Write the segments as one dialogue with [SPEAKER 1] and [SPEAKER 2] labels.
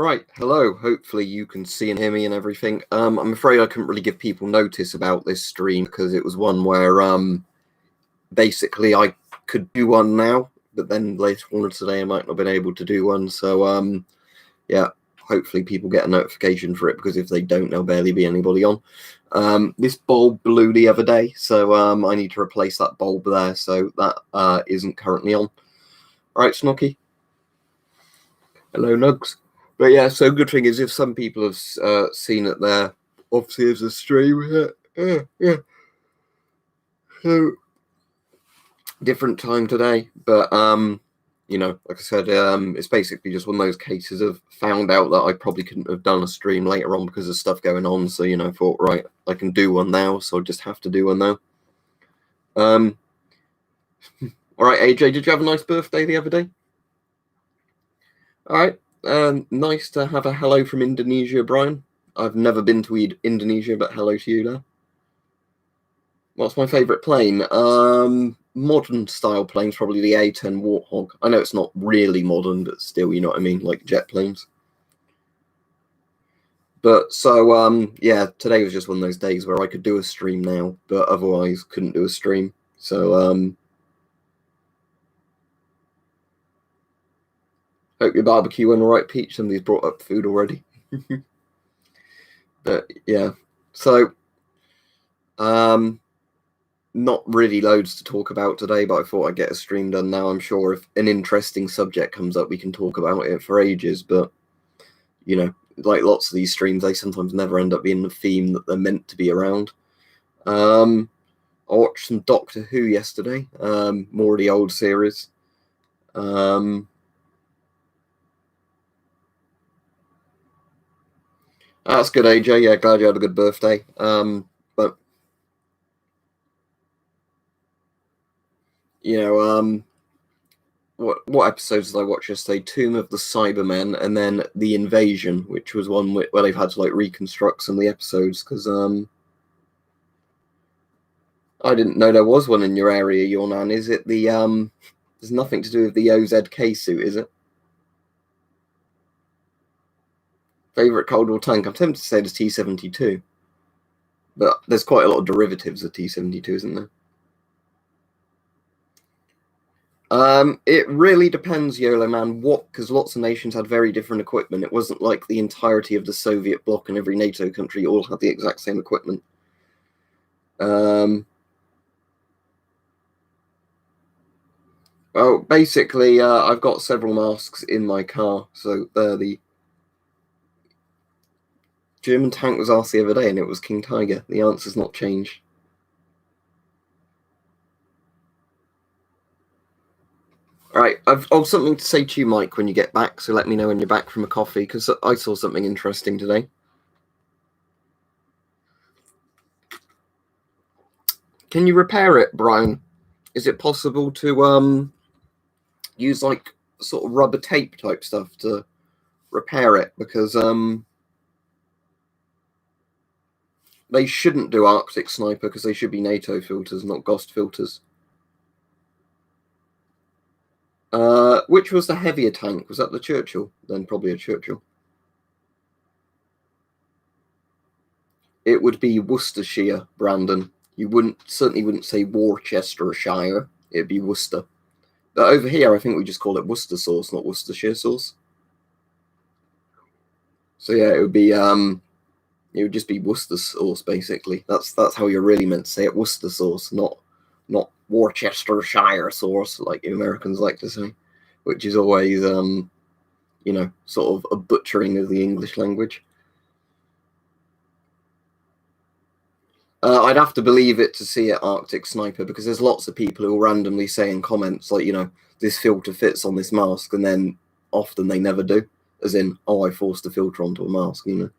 [SPEAKER 1] Right, hello. Hopefully you can see and hear me and everything. I'm afraid I couldn't really give people notice about this stream because it was one where basically I could do one now, but then later on today I might not have been able to do one. So yeah, hopefully people get a notification for it, because if they don't, there'll barely be anybody on. This bulb blew the other day, so I need to replace that bulb there, so that isn't currently on. Right, Snocky? Hello, Nugs. But yeah, so good thing is if some people have seen it there, obviously as a stream. Yeah. So different time today, but you know, like I said, it's basically just one of those cases of found out that I probably couldn't have done a stream later on because of stuff going on. So you know, thought right, I can do one now, so I just have to do one now. All right, AJ, did you have a nice birthday the other day? All right. Nice to have a hello from Indonesia, Brian. I've never been to Indonesia, but hello to you there. What's my favourite plane? Modern style planes, probably the A10 Warthog. I know it's not really modern, but still, you know what I mean, like jet planes. But so, yeah, today was just one of those days where I could do a stream now, but otherwise couldn't do a stream. So, hope your barbecue went all right, Peach. Somebody's brought up food already. But yeah, so not really loads to talk about today, but I thought I'd get a stream done now. I'm sure if an interesting subject comes up, we can talk about it for ages. But you know, like lots of these streams, they sometimes never end up being the theme that they're meant to be around. I watched some Doctor Who yesterday, more of the old series. That's good, AJ. Yeah, glad you had a good birthday. But you know, what episodes did I watch yesterday? Tomb of the Cybermen, and then The Invasion, which was one where they've had to like reconstruct some of the episodes because I didn't know there was one in your area, your nan. Is it the there's nothing to do with the OZK suit, is it? Favorite Cold War tank? I'm tempted to say the T-72, but there's quite a lot of derivatives of T-72, isn't there? It really depends, YOLO man, because lots of nations had very different equipment. It wasn't like the entirety of the Soviet bloc and every NATO country all had the exact same equipment. Well, basically, I've got several masks in my car, so the German tank was asked the other day, and it was King Tiger. The answer's not changed. All right, I've something to say to you, Mike, when you get back, so let me know when you're back from a coffee, because I saw something interesting today. Can you repair it, Brian? Is it possible to use like sort of rubber tape type stuff to repair it? Because they shouldn't do Arctic Sniper, because they should be NATO filters, not GOST filters. Which was the heavier tank? Was that the Churchill? Then probably a Churchill. It would be Worcestershire, Brandon. You certainly wouldn't say Worcestershire. It'd be Worcester. But over here, I think we just call it Worcester sauce, not Worcestershire sauce. So yeah, it would just be Worcester sauce, basically. That's how you're really meant to say it, Worcester sauce, not Worcestershire sauce, like you Americans like to say, which is always you know, sort of a butchering of the English language. I'd have to believe it to see it Arctic Sniper, because there's lots of people who will randomly say in comments, like, you know, this filter fits on this mask, and then often they never do, as in, oh, I forced the filter onto a mask, you know.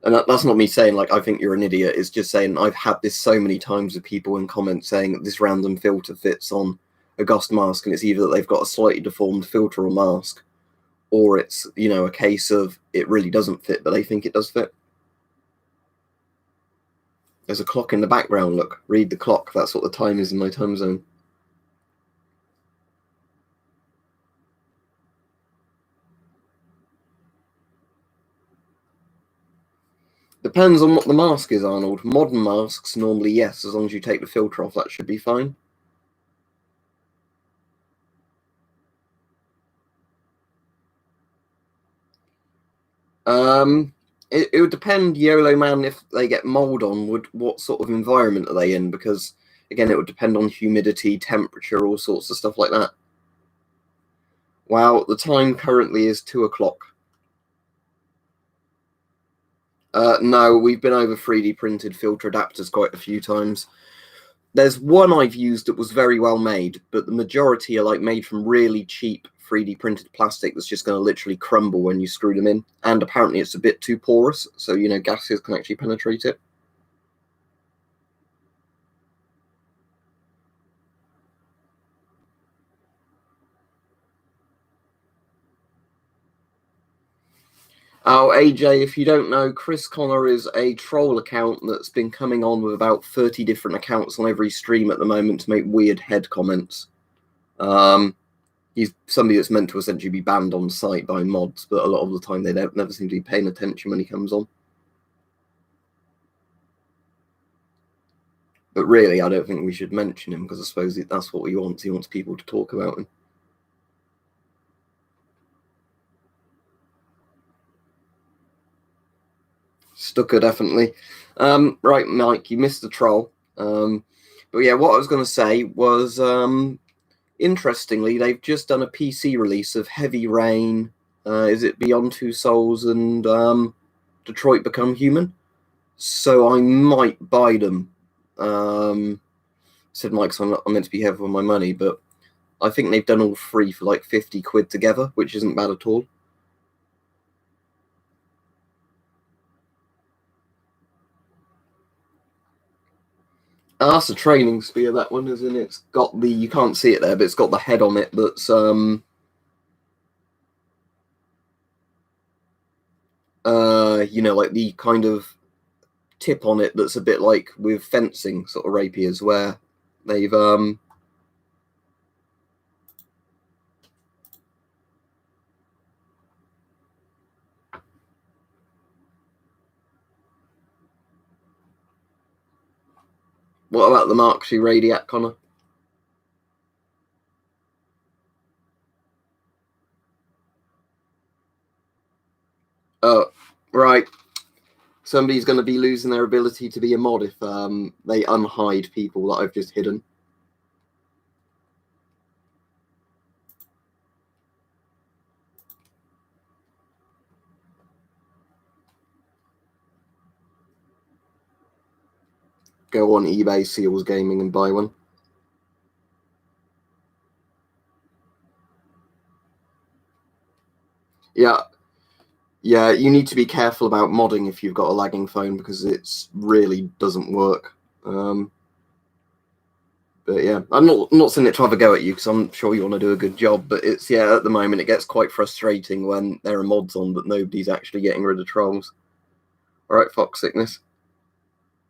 [SPEAKER 1] And that's not me saying, like, I think you're an idiot. It's just saying I've had this so many times with people in comments saying that this random filter fits on a GOST mask, and it's either that they've got a slightly deformed filter or mask, or it's, you know, a case of it really doesn't fit, but they think it does fit. There's a clock in the background, look. Read the clock. That's what the time is in my time zone. Depends on what the mask is, Arnold. Modern masks, normally, yes, as long as you take the filter off, that should be fine. It would depend, YOLO Man, if they get mold on, what sort of environment are they in? Because, again, it would depend on humidity, temperature, all sorts of stuff like that. Wow, the time currently is 2 o'clock. No, we've been over 3D printed filter adapters quite a few times. There's one I've used that was very well made, but the majority are like made from really cheap 3D printed plastic that's just going to literally crumble when you screw them in. And apparently it's a bit too porous, so, you know, gases can actually penetrate it. Oh, AJ, if you don't know, Chris Connor is a troll account that's been coming on with about 30 different accounts on every stream at the moment to make weird head comments. He's somebody that's meant to essentially be banned on site by mods, but a lot of the time they never seem to be paying attention when he comes on. But really, I don't think we should mention him because I suppose that's what he wants. He wants people to talk about him. Stucker, definitely. Right, Mike, you missed the troll. But yeah, what I was going to say was, interestingly, they've just done a PC release of Heavy Rain. Is it Beyond Two Souls and Detroit Become Human? So I might buy them. Said Mike, so I'm meant to be careful with my money, but I think they've done all three for like 50 quid together, which isn't bad at all. That's a training spear, that one, isn't it? It's got the, you can't see it there, but it's got the head on it that's, you know, like the kind of tip on it that's a bit like with fencing sort of rapiers where they've, what about the Mark II Radiat, Connor? Oh, right. Somebody's going to be losing their ability to be a mod if they unhide people that I've just hidden. Go on eBay, Seals Gaming, and buy one. Yeah, yeah, you need to be careful about modding if you've got a lagging phone because it really doesn't work. But yeah, I'm not saying it to have a go at you because I'm sure you want to do a good job. But it's, yeah, at the moment it gets quite frustrating when there are mods on but nobody's actually getting rid of trolls. All right, Fox Sickness.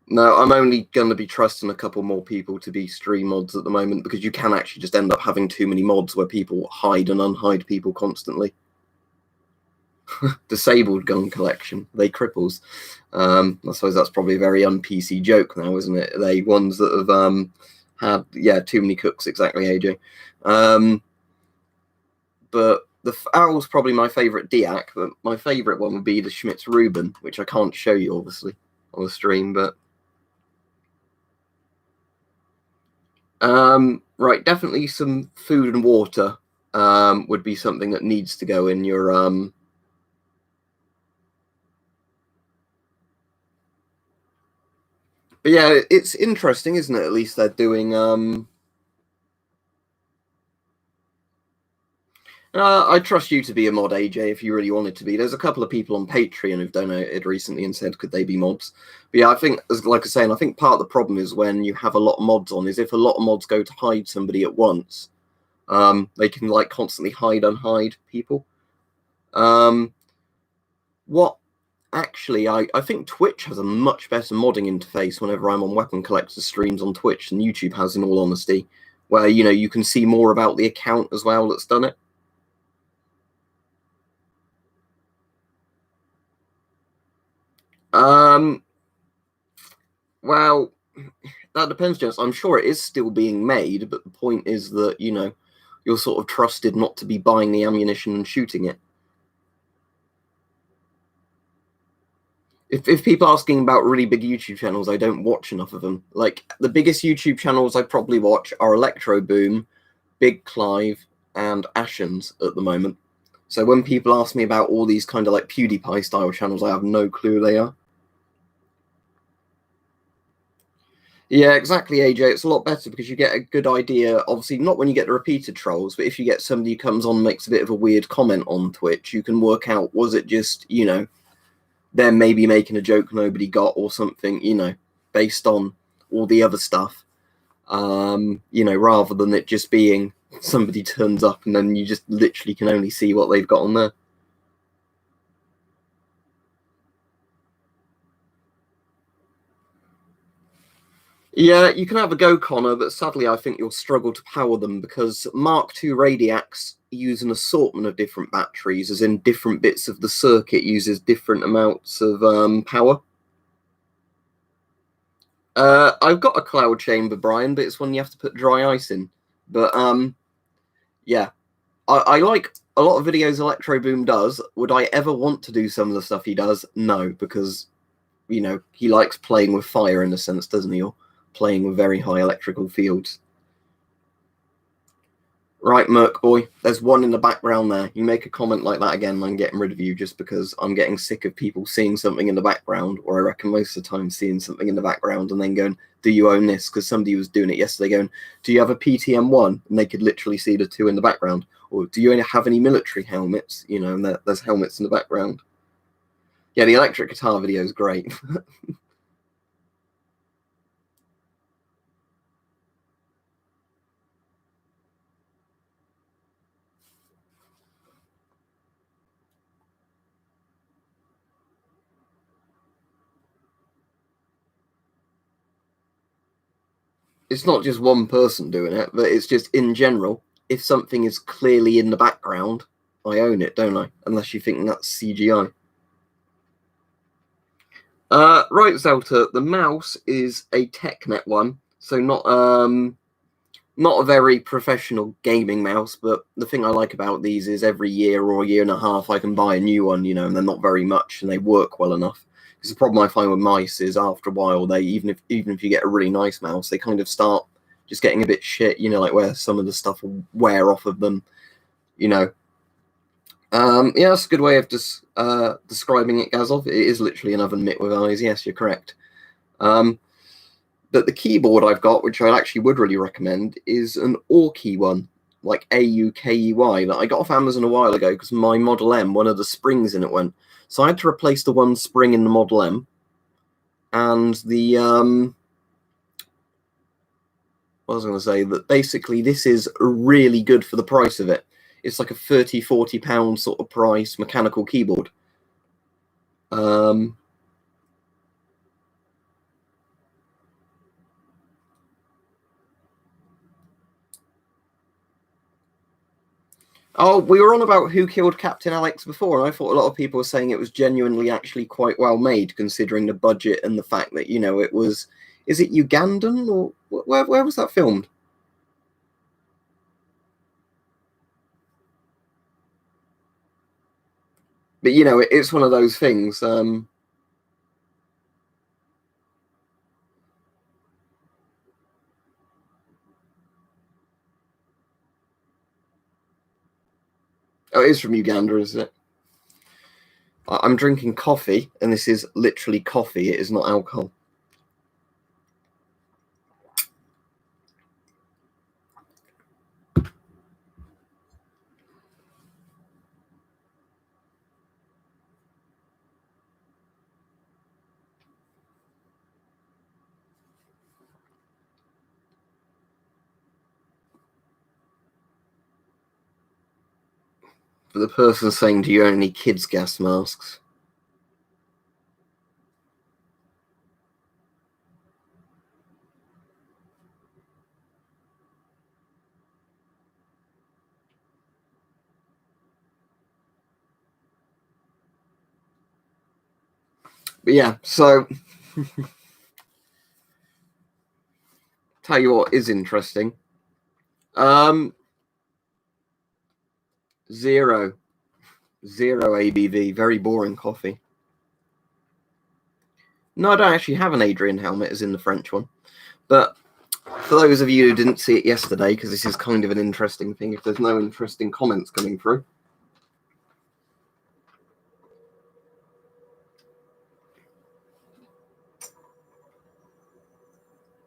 [SPEAKER 1] No, I'm only going to be trusting a couple more people to be stream mods at the moment because you can actually just end up having too many mods where people hide and unhide people constantly. Disabled gun collection, they cripples. I suppose that's probably a very un-PC joke now, isn't it? They ones that have had, yeah, too many cooks, exactly, AJ. But the Owl's probably my favourite Diac, but my favourite one would be the Schmitz Reuben, which I can't show you, obviously, on the stream, but... right, definitely some food and water would be something that needs to go in your... But yeah, it's interesting, isn't it? At least they're doing... I trust you to be a mod, AJ, if you really wanted to be. There's a couple of people on Patreon who've donated recently and said, could they be mods? But yeah, I think, like I was saying, I think part of the problem is when you have a lot of mods on, is if a lot of mods go to hide somebody at once, they can like constantly hide, unhide people. What actually, I think Twitch has a much better modding interface whenever I'm on Weapon Collector streams on Twitch than YouTube has, in all honesty, where, you know, you can see more about the account as well that's done it. Well, that depends, Jess. I'm sure it is still being made, but the point is that, you know, you're sort of trusted not to be buying the ammunition and shooting it. If people are asking about really big YouTube channels, I don't watch enough of them. Like, the biggest YouTube channels I probably watch are Electro Boom, Big Clive, and Ashens at the moment. So when people ask me about all these kind of like PewDiePie style channels, I have no clue who they are. Yeah, exactly, AJ. It's a lot better because you get a good idea. Obviously, not when you get the repeated trolls, but if you get somebody who comes on and makes a bit of a weird comment on Twitch, you can work out, was it just, you know, them maybe making a joke nobody got or something, you know, based on all the other stuff, you know, rather than it just being somebody turns up and then you just literally can only see what they've got on there. Yeah, you can have a go, Connor, but sadly I think you'll struggle to power them because Mark II Radiacs use an assortment of different batteries, as in different bits of the circuit uses different amounts of power. I've got a cloud chamber, Brian, but it's one you have to put dry ice in. But yeah, I like a lot of videos Electro Boom does. Would I ever want to do some of the stuff he does? No, because, you know, he likes playing with fire in a sense, doesn't he? Or playing with very high electrical fields. Right, Merc boy, there's one in the background there. You make a comment like that again, I'm getting rid of you just because I'm getting sick of people seeing something in the background, or I reckon most of the time seeing something in the background and then going, do you own this? Because somebody was doing it yesterday going, do you have a PTM1? And they could literally see the two in the background. Or do you have any military helmets? You know, and there's helmets in the background. Yeah, the electric guitar video is great. It's not just one person doing it, but it's just in general. If something is clearly in the background, I own it, don't I? Unless you think that's CGI. Right, Zelta. The mouse is a TechNet one, so not a very professional gaming mouse. But the thing I like about these is every year or a year and a half, I can buy a new one. You know, and they're not very much, and they work well enough. Because the problem I find with mice is after a while, they even if you get a really nice mouse, they kind of start just getting a bit shit. You know, like where some of the stuff will wear off of them. You know, yeah, that's a good way of describing it, Gazov. It is literally an oven mitt with eyes. Yes, you're correct. But the keyboard I've got, which I actually would really recommend, is an Aukey one, like Aukey, that I got off Amazon a while ago because my Model M, one of the springs in it went. So I had to replace the one spring in the Model M. And the, what was I going to say? That basically this is really good for the price of it. It's like a £30–40 sort of price mechanical keyboard. Oh, we were on about who killed Captain Alex before, and I thought a lot of people were saying it was genuinely actually quite well made, considering the budget and the fact that, you know, it was. Is it Ugandan or where was that filmed? But you know, it's one of those things. Oh, it is from Uganda, isn't it? I'm drinking coffee, and this is literally coffee. It is not alcohol. For the person saying, "Do you own any kids' gas masks?" But yeah, so tell you what is interesting. Zero ABV, very boring coffee. No, I don't actually have an Adrian helmet, as in the French one. But for those of you who didn't see it yesterday, because this is kind of an interesting thing, if there's no interesting comments coming through.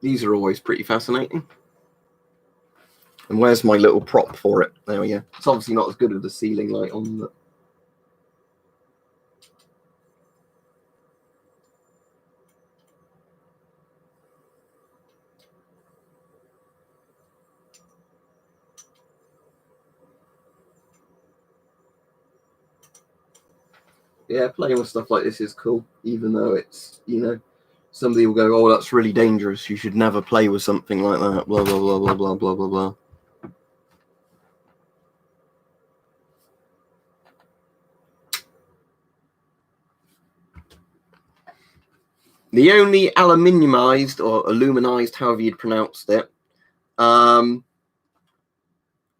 [SPEAKER 1] These are always pretty fascinating. And where's my little prop for it? There we go. It's obviously not as good as the ceiling light on the... Yeah, playing with stuff like this is cool, even though it's, you know, somebody will go, oh, that's really dangerous. You should never play with something like that. Blah, blah, blah, blah, blah, blah, blah, blah. The only aluminiumized or aluminized, however you'd pronounced it.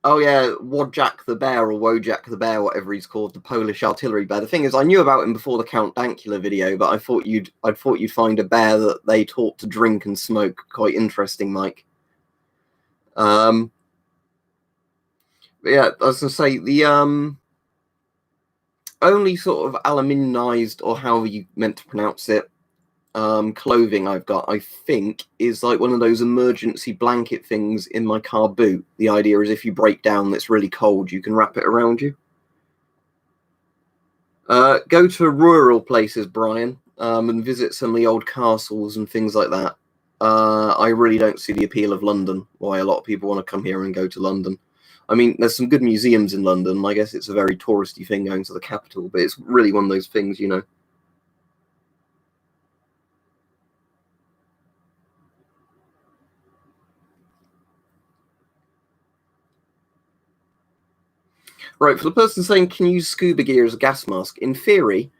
[SPEAKER 1] Oh yeah, Wojak the Bear or Wojak the Bear, whatever he's called, the Polish artillery bear. The thing is, I knew about him before the Count Dankula video, but I thought you'd find a bear that they taught to drink and smoke. Quite interesting, Mike. But yeah, I was gonna say the only sort of aluminiumized or however you meant to pronounce it clothing I've got, I think, is like one of those emergency blanket things in my car boot. The idea is if you break down, it's really cold, you can wrap it around you. Go to rural places, Brian, and visit some of the old castles and things like that. I really don't see the appeal of London, why a lot of people want to come here and go to London. I mean, there's some good museums in London. I guess it's a very touristy thing going to the capital, but it's really one of those things, you know. Right, for the person saying, can you use scuba gear as a gas mask? In theory,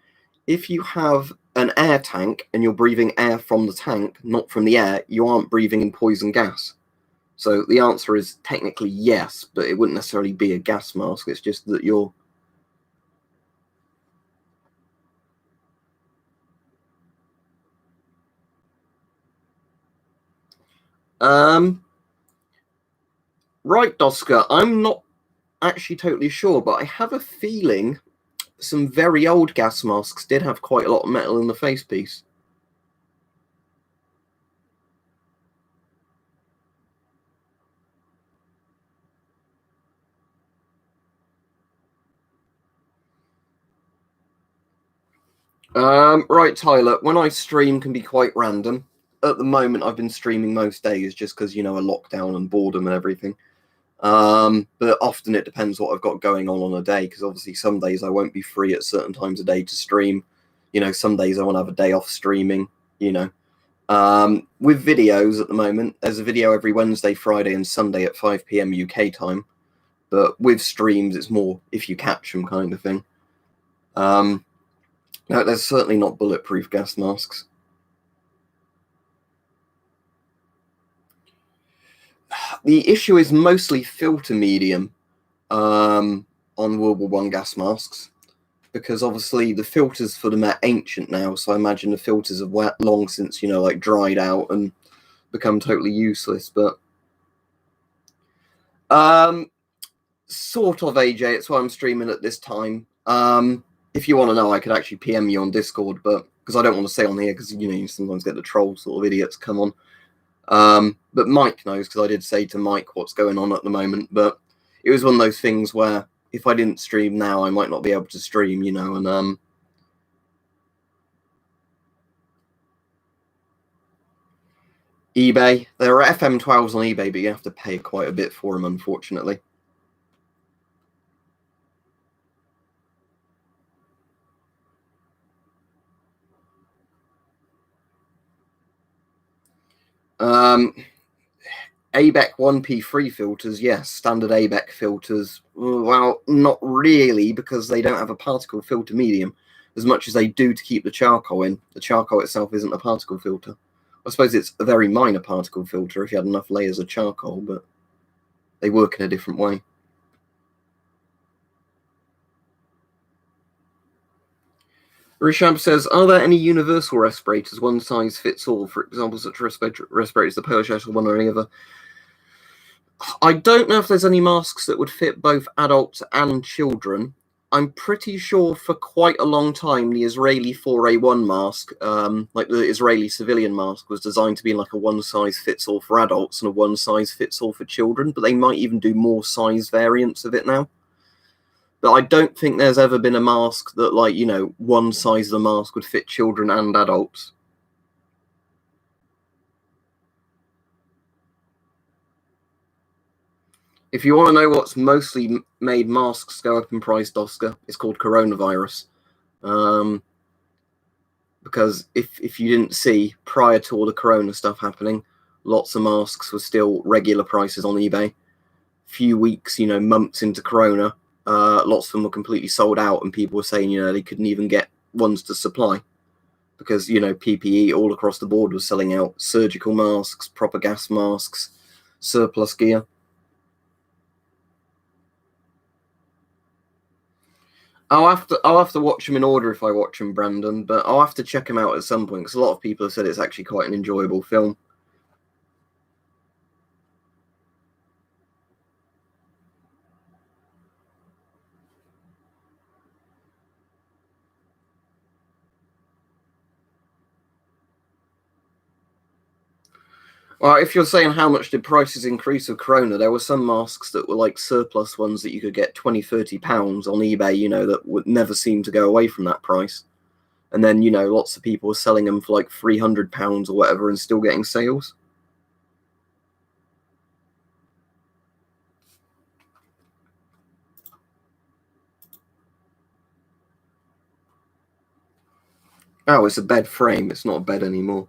[SPEAKER 1] if you have an air tank and you're breathing air from the tank, not from the air, you aren't breathing in poison gas. So the answer is technically yes, but it wouldn't necessarily be a gas mask. It's just that you're... Right, Doska, I'm not actually totally sure, but I have a feeling some very old gas masks did have quite a lot of metal in the facepiece. Right, Tyler, when I stream can be quite random. At the moment, I've been streaming most days just because, you know, a lockdown and boredom and everything. But often it depends what I've got going on a day, because obviously some days I won't be free at certain times of day to stream. You know, some days I want to have a day off streaming, you know. With videos at the moment, there's a video every Wednesday, Friday, and Sunday at 5 p.m. UK time. But with streams, it's more if you catch them kind of thing. No, there's certainly not bulletproof gas masks. The issue is mostly filter medium on World War I gas masks, because obviously the filters for them are ancient now, so I imagine the filters have long since, you know, like dried out and become totally useless. But sort of, AJ, it's why I'm streaming at this time. If you want to know, I could actually PM you on Discord, but because I don't want to say on here, because, you know, you sometimes get the troll sort of idiots come on. But Mike knows, because I did say to Mike what's going on at the moment. But it was one of those things where if I didn't stream now, I might not be able to stream, you know. And eBay, there are FM12s on eBay, but you have to pay quite a bit for them, unfortunately. ABEC 1P3 filters, yes. Standard ABEC filters, well, not really, because they don't have a particle filter medium. as much as they do to keep the charcoal in. The charcoal itself isn't a particle filter. I suppose it's a very minor particle filter if you had enough layers of charcoal, but they work in a different way. Rishab says, are there any universal respirators, one size fits all, for example, such respirators, the Peripherals or one or any other? I don't know if there's any masks that would fit both adults and children. I'm pretty sure for quite a long time the Israeli 4A1 mask, like the Israeli civilian mask, was designed to be like a one-size-fits-all for adults and a one-size-fits-all for children, but they might even do more size variants of it now. But I don't think there's ever been a mask that, like, you know, one size of the mask would fit children and adults. If you want to know what's mostly made masks go up in price, Oscar, it's called coronavirus. Because if you didn't see, prior to all the corona stuff happening, lots of masks were still regular prices on eBay. Few weeks, you know, months into corona, lots of them were completely sold out, and people were saying, you know, they couldn't even get ones to supply because, you know, PPE all across the board was selling out. Surgical masks, proper gas masks, surplus gear. I'll have to watch them in order if I watch them, Brandon, but I'll have to check them out at some point because a lot of people have said it's actually quite an enjoyable film. Well, if you're saying how much did prices increase with Corona, there were some masks that were like surplus ones that you could get £20-30 on eBay, you know, that would never seem to go away from that price. And then, you know, lots of people were selling them for like £300 or whatever and still getting sales. Oh, it's a bed frame. It's not a bed anymore.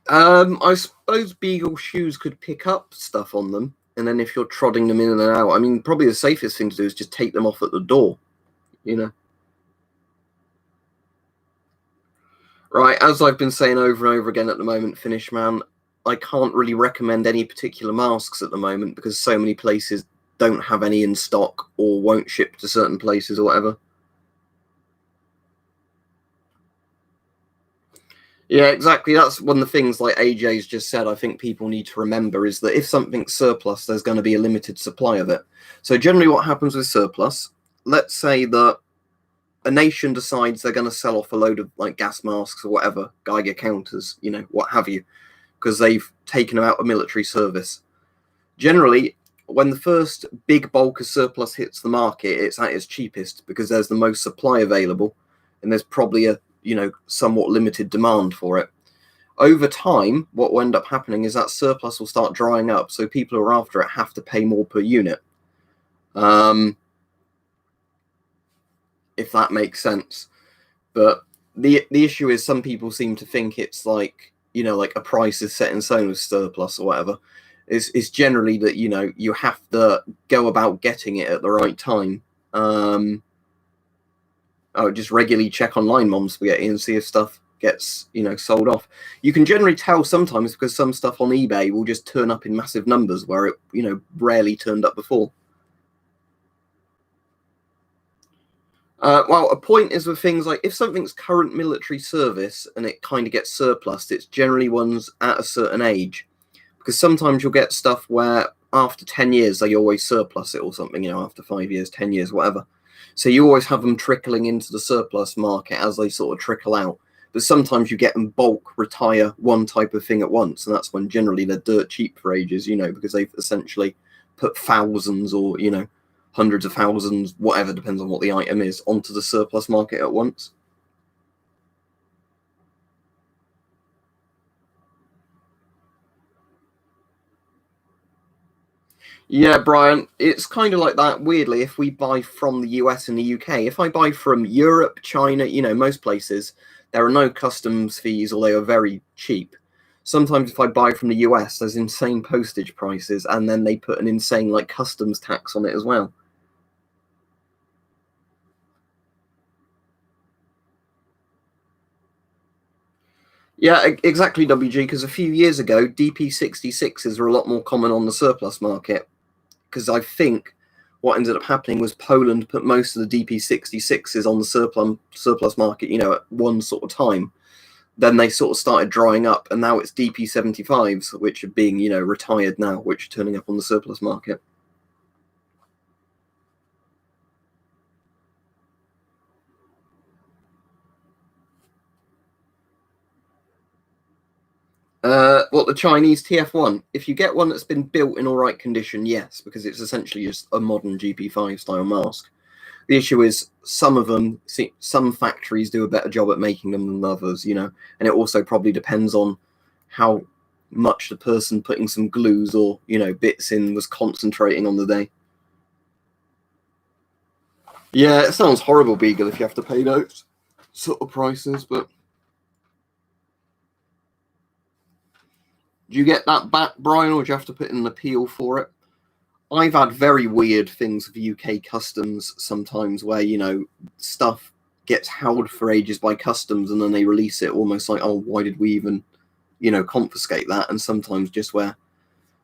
[SPEAKER 1] I suppose Beagle shoes could pick up stuff on them, and then if you're trodding them in and out, I mean, probably the safest thing to do is just take them off at the door, you know. Right, as I've been saying over and over again at the moment, Finish Man, I can't really recommend any particular masks at the moment because so many places don't have any in stock or won't ship to certain places or whatever. Yeah, exactly. That's one of the things, like AJ's just said, I think people need to remember is that if something's surplus, there's going to be a limited supply of it. So generally what happens with surplus, let's say that a nation decides they're going to sell off a load of like gas masks or whatever, Geiger counters, you know, what have you, because they've taken them out of military service. Generally, when the first big bulk of surplus hits the market, it's at its cheapest because there's the most supply available and there's probably a, you know, somewhat limited demand for it. Over time, what will end up happening is that surplus will start drying up, so people who are after it have to pay more per unit. If that makes sense. But the issue is some people seem to think it's like, you know, like a price is set in stone with surplus or whatever. It's generally that, you know, you have to go about getting it at the right time. I would just regularly check online, Mom Spaghetti, and see if stuff gets, you know, sold off. You can generally tell sometimes because some stuff on eBay will just turn up in massive numbers where it, you know, rarely turned up before. Well, a point is with things like if something's current military service and it kind of gets surplus, it's generally ones at a certain age. Because sometimes you'll get stuff where after 10 years, they always surplus it or something, you know, after 5 years, 10 years, whatever. So you always have them trickling into the surplus market as they sort of trickle out. But sometimes you get them bulk retire one type of thing at once. And that's when generally they're dirt cheap for ages, you know, because they've essentially put thousands or, you know, hundreds of thousands, whatever, depends on what the item is, onto the surplus market at once. Yeah, Brian, it's kind of like that. Weirdly, if we buy from the US and the UK, if I buy from Europe, China, you know, most places, there are no customs fees or they are very cheap. sometimes if I buy from the US, there's insane postage prices, and then they put an insane like customs tax on it as well. Yeah, exactly, WG, because a few years ago, DP66s were a lot more common on the surplus market, because I think what ended up happening was Poland put most of the DP66s on the surplus market, at one sort of time. Then they sort of started drying up, and now it's DP75s, which are being, retired now, which are turning up on the surplus market. What, the Chinese TF1? If you get one that's been built in all right condition, yes, because it's essentially just a modern GP5 style mask. The issue is some of them, some factories do a better job at making them than others, and it also probably depends on how much the person putting some glues or, bits in was concentrating on the day. Yeah, it sounds horrible, Beagle, if you have to pay those sort of prices, but do you get that back, Brian, or do you have to put in an appeal for it? I've had very weird things with UK customs sometimes where, stuff gets held for ages by customs and then they release it almost like, oh, why did we even, confiscate that? And sometimes just where,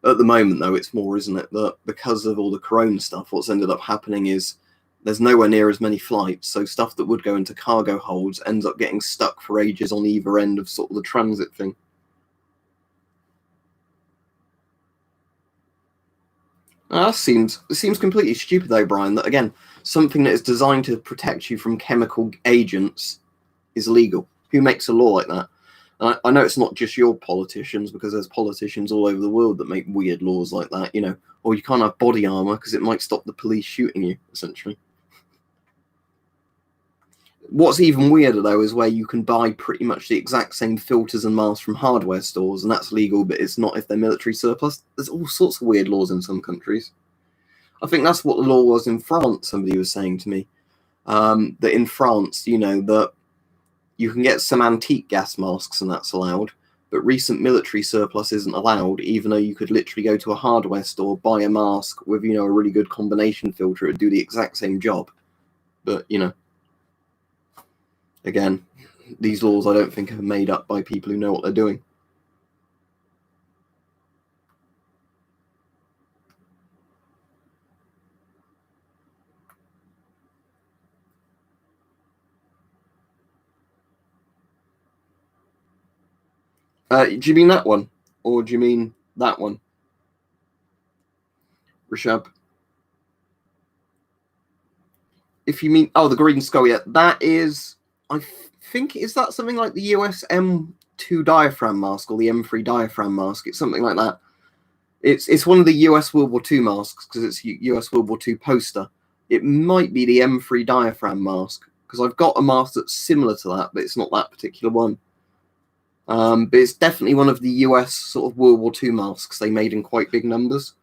[SPEAKER 1] at the moment, though, it's more, isn't it, that because of all the corona stuff, what's ended up happening is there's nowhere near as many flights, so stuff that would go into cargo holds ends up getting stuck for ages on either end of sort of the transit thing. It seems completely stupid, though, Brian, that, again, something that is designed to protect you from chemical agents is legal. Who makes a law like that? I know it's not just your politicians, because there's politicians all over the world that make weird laws like that, or you can't have body armor because it might stop the police shooting you, essentially. What's even weirder, though, is where you can buy pretty much the exact same filters and masks from hardware stores, and that's legal, but it's not if they're military surplus. There's all sorts of weird laws in some countries. I think that's what the law was in France, somebody was saying to me. That in France, that you can get some antique gas masks and that's allowed, but recent military surplus isn't allowed, even though you could literally go to a hardware store, buy a mask with, a really good combination filter, it'd do the exact same job. But, again, these laws I don't think are made up by people who know what they're doing. Do you mean that one? Or do you mean that one? Rishab? If you mean, the green skull, yeah, that is, I think, is that something like the US M2 diaphragm mask or the M3 diaphragm mask? It's something like that. It's one of the US World War II masks because it's US World War II poster. It might be the M3 diaphragm mask because I've got a mask that's similar to that, but it's not that particular one. But it's definitely one of the US sort of World War II masks they made in quite big numbers,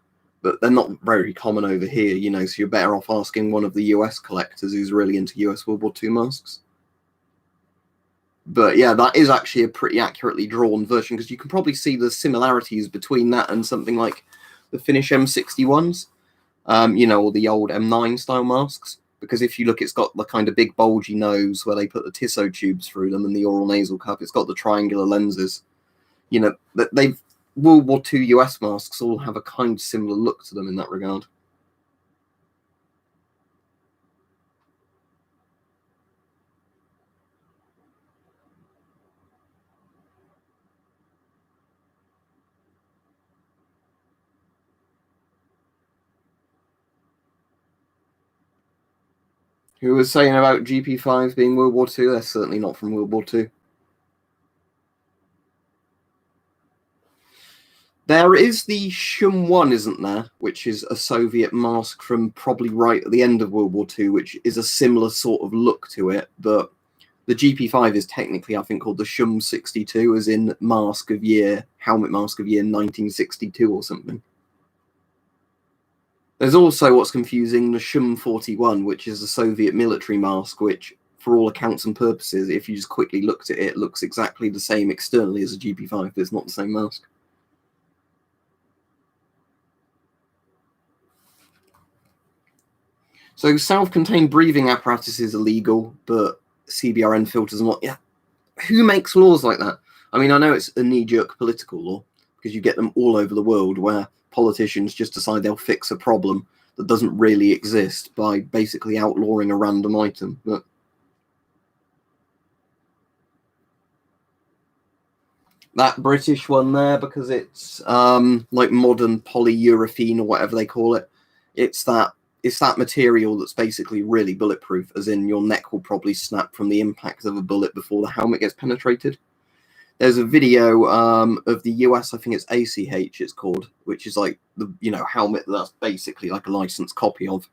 [SPEAKER 1] but they're not very common over here, so you're better off asking one of the US collectors who's really into US World War II masks. But yeah, that is actually a pretty accurately drawn version because you can probably see the similarities between that and something like the Finnish M61s, or the old M9 style masks. Because if you look, it's got the kind of big bulgy nose where they put the Tissot tubes through them and the oral nasal cup. It's got the triangular lenses. They've World War II US masks all have a kind of similar look to them in that regard. Who was saying about GP5 being World War II? They're certainly not from World War II. There is the Shum 1, isn't there? Which is a Soviet mask from probably right at the end of World War II, which is a similar sort of look to it. But the GP5 is technically, I think, called the Shum 62, as in helmet mask of year 1962 or something. There's also what's confusing, the Shum 41, which is a Soviet military mask, which for all accounts and purposes, if you just quickly looked at it, it looks exactly the same externally as a GP5, but it's not the same mask. So self-contained breathing apparatus is illegal, but CBRN filters are not. Yeah, who makes laws like that? I mean, I know it's a knee-jerk political law, because you get them all over the world where politicians just decide they'll fix a problem that doesn't really exist by basically outlawing a random item. But that British one there, because it's like modern polyurethane or whatever they call it, it's that material that's basically really bulletproof, as in your neck will probably snap from the impact of a bullet before the helmet gets penetrated. There's a video of the US, I think it's ACH it's called, which is like the helmet that's basically like a licensed copy of,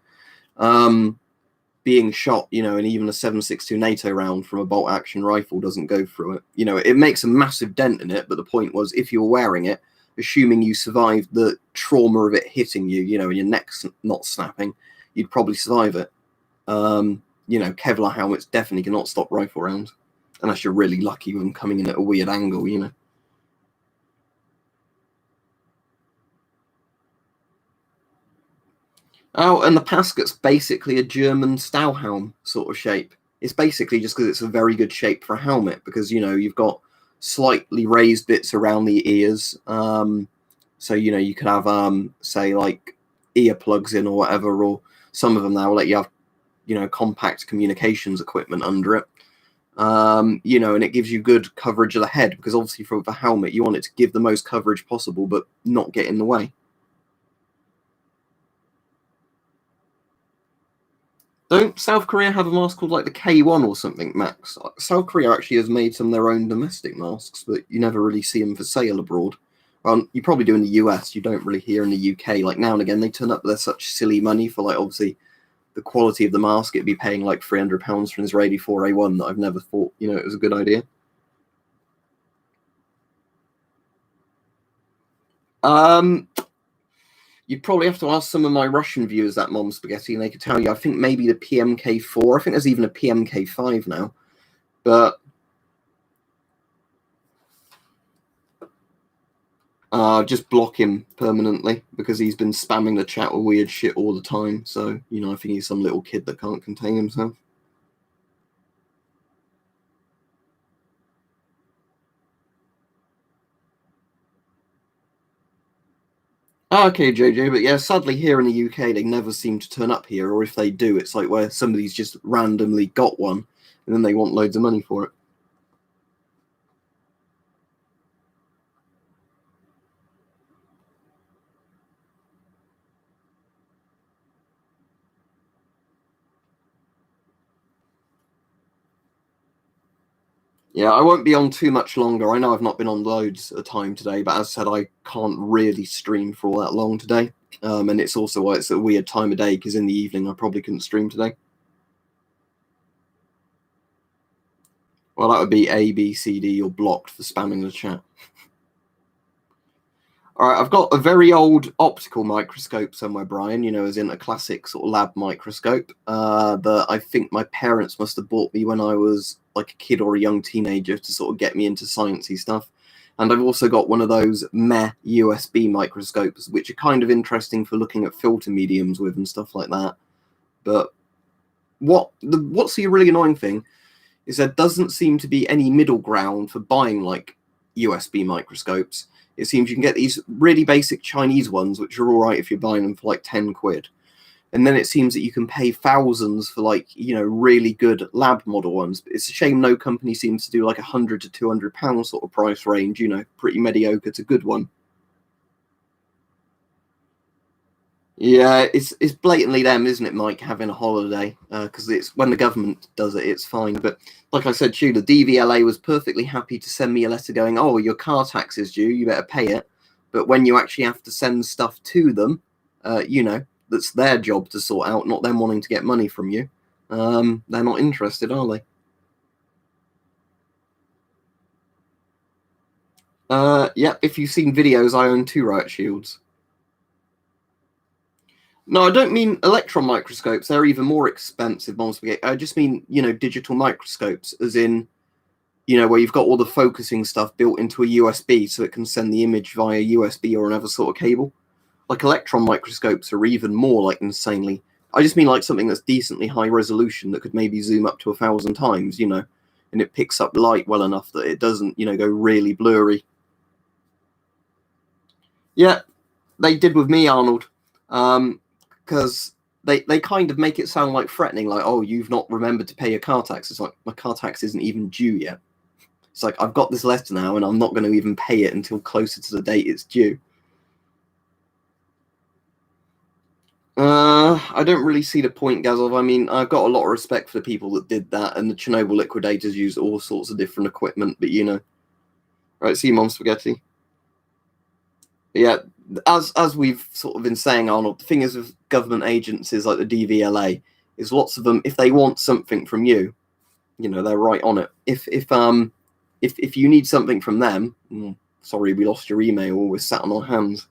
[SPEAKER 1] being shot, and even a 7.62 NATO round from a bolt action rifle doesn't go through it. It makes a massive dent in it, but the point was, if you were wearing it, assuming you survived the trauma of it hitting you, and your neck's not snapping, you'd probably survive it. Kevlar helmets definitely cannot stop rifle rounds, unless you're really lucky with them coming in at a weird angle, Oh, and the Pasket's basically a German Stahlhelm sort of shape. It's basically just because it's a very good shape for a helmet, because, you've got slightly raised bits around the ears. So, you could have, say, like earplugs in or whatever, or some of them now will let you have, compact communications equipment under it. And it gives you good coverage of the head, because obviously for the helmet, you want it to give the most coverage possible, but not get in the way. Don't South Korea have a mask called like the K1 or something, Max? South Korea actually has made some of their own domestic masks, but you never really see them for sale abroad. Well, you probably do in the US, you don't really hear in the UK. Like now and again, they turn up with such silly money for like obviously the quality of the mask. It'd be paying like £300 for an Israeli 4A1 that I've never thought, it was a good idea. You'd probably have to ask some of my Russian viewers that Mom Spaghetti, and they could tell you. I think maybe the PMK4. I think there's even a PMK5 now. But just block him permanently, because he's been spamming the chat with weird shit all the time. So, I think he's some little kid that can't contain himself. Okay, JJ, but yeah, sadly here in the UK, they never seem to turn up here, or if they do, it's like where somebody's just randomly got one, and then they want loads of money for it. Yeah, I won't be on too much longer. I know I've not been on loads of time today, but as I said, I can't really stream for all that long today. And it's also why it's a weird time of day, because in the evening I probably couldn't stream today. Well, that would be A, B, C, D. You're blocked for spamming the chat. All right, I've got a very old optical microscope somewhere, Brian, as in a classic sort of lab microscope that I think my parents must have bought me when I was like a kid or a young teenager to sort of get me into sciencey stuff. And I've also got one of those meh USB microscopes, which are kind of interesting for looking at filter mediums with and stuff like that. But what's the really annoying thing is there doesn't seem to be any middle ground for buying like USB microscopes. It seems you can get these really basic Chinese ones, which are all right if you're buying them for like 10 quid. And then it seems that you can pay thousands for like, really good lab model ones. But it's a shame no company seems to do like £100 to £200 sort of price range, pretty mediocre to good one. Yeah, it's blatantly them, isn't it, Mike, having a holiday? Because it's when the government does it, it's fine. But like I said to you, the DVLA was perfectly happy to send me a letter going, oh, your car tax is due, you better pay it. But when you actually have to send stuff to them, that's their job to sort out, not them wanting to get money from you. They're not interested, are they? Yeah, if you've seen videos, I own 2 riot shields. No, I don't mean electron microscopes. They're even more expensive, Mom Spaghetti. I just mean, digital microscopes, as in, where you've got all the focusing stuff built into a USB so it can send the image via USB or another sort of cable. Like electron microscopes are even more like insanely. I just mean like something that's decently high resolution that could maybe zoom up to 1,000 times, and it picks up light well enough that it doesn't, go really blurry. Yeah, they did with me, Arnold. Because they kind of make it sound like threatening, like, oh, you've not remembered to pay your car tax. It's like, my car tax isn't even due yet. It's like, I've got this letter now and I'm not going to even pay it until closer to the date it's due. I don't really see the point, Gazov. I mean, I've got a lot of respect for the people that did that, and the Chernobyl liquidators used all sorts of different equipment, but Right, see you, Mom Spaghetti. Yeah, as we've sort of been saying, Arnold, the thing is with government agencies like the DVLA is lots of them, if they want something from you, they're right on it. If you need something from them, sorry, we lost your email, we're sat on our hands.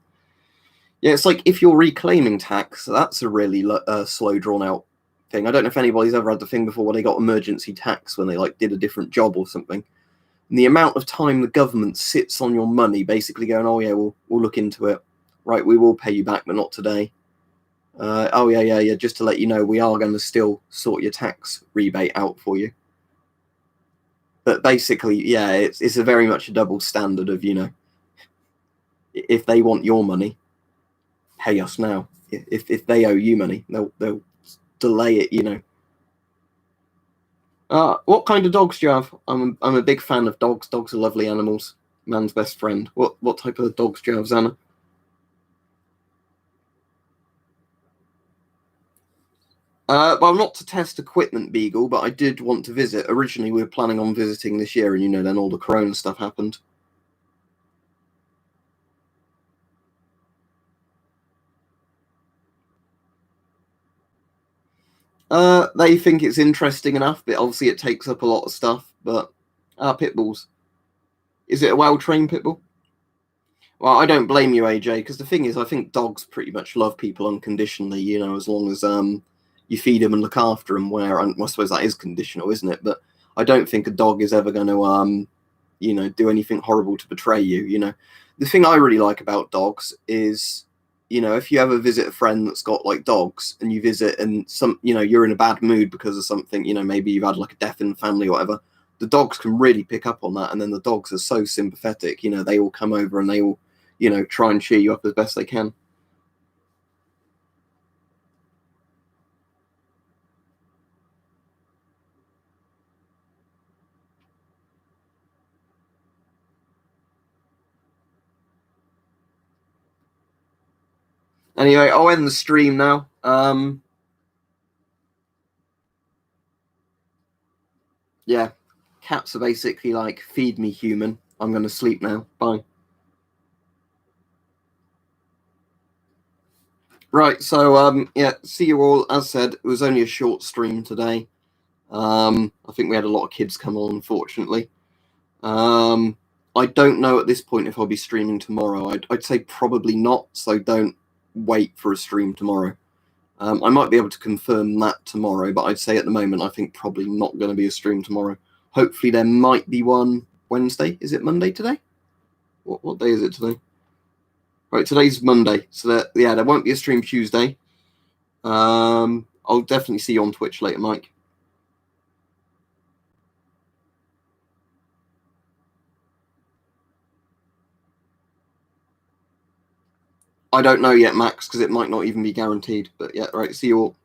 [SPEAKER 1] Yeah, it's like if you're reclaiming tax, that's a really slow, drawn out thing. I don't know if anybody's ever had the thing before where they got emergency tax when they did a different job or something. And the amount of time the government sits on your money, basically going, oh yeah, we'll look into it. Right, we will pay you back, but not today. Oh yeah. Just to let you know, we are going to still sort your tax rebate out for you. But basically, yeah, it's a very much a double standard of, if they want your money, pay us now. If they owe you money, they'll delay it. What kind of dogs do you have? I'm a big fan of dogs. Dogs are lovely animals. Man's best friend. What type of dogs do you have, Xana? Well, not to test equipment, Beagle, but I did want to visit. Originally, we were planning on visiting this year, and then all the Corona stuff happened. They think it's interesting enough, but obviously it takes up a lot of stuff. But pit bulls. Is it a well-trained pit bull? Well, I don't blame you, AJ, because the thing is, I think dogs pretty much love people unconditionally. As long as you feed them and look after them. Where I suppose that is conditional, isn't it? But I don't think a dog is ever going to do anything horrible to betray you. The thing I really like about dogs is, if you ever visit a friend that's got dogs and you visit and you're in a bad mood because of something, maybe you've had a death in the family or whatever, the dogs can really pick up on that. And then the dogs are so sympathetic, they all come over and they all, try and cheer you up as best they can. Anyway, I'll end the stream now. Yeah, cats are basically feed me, human. I'm going to sleep now. Bye. Right, so yeah, see you all. As said, it was only a short stream today. I think we had a lot of kids come on, unfortunately. I don't know at this point if I'll be streaming tomorrow. I'd say probably not, so don't wait for a stream tomorrow. I might be able to confirm that tomorrow, but I'd say at the moment I think probably not going to be a stream tomorrow. Hopefully there might be one Wednesday. Is it Monday today? What day is it today? Right, today's Monday, so there won't be a stream Tuesday. I'll definitely see you on Twitch later, Mike. I don't know yet, Max, because it might not even be guaranteed. But yeah, right, see you all.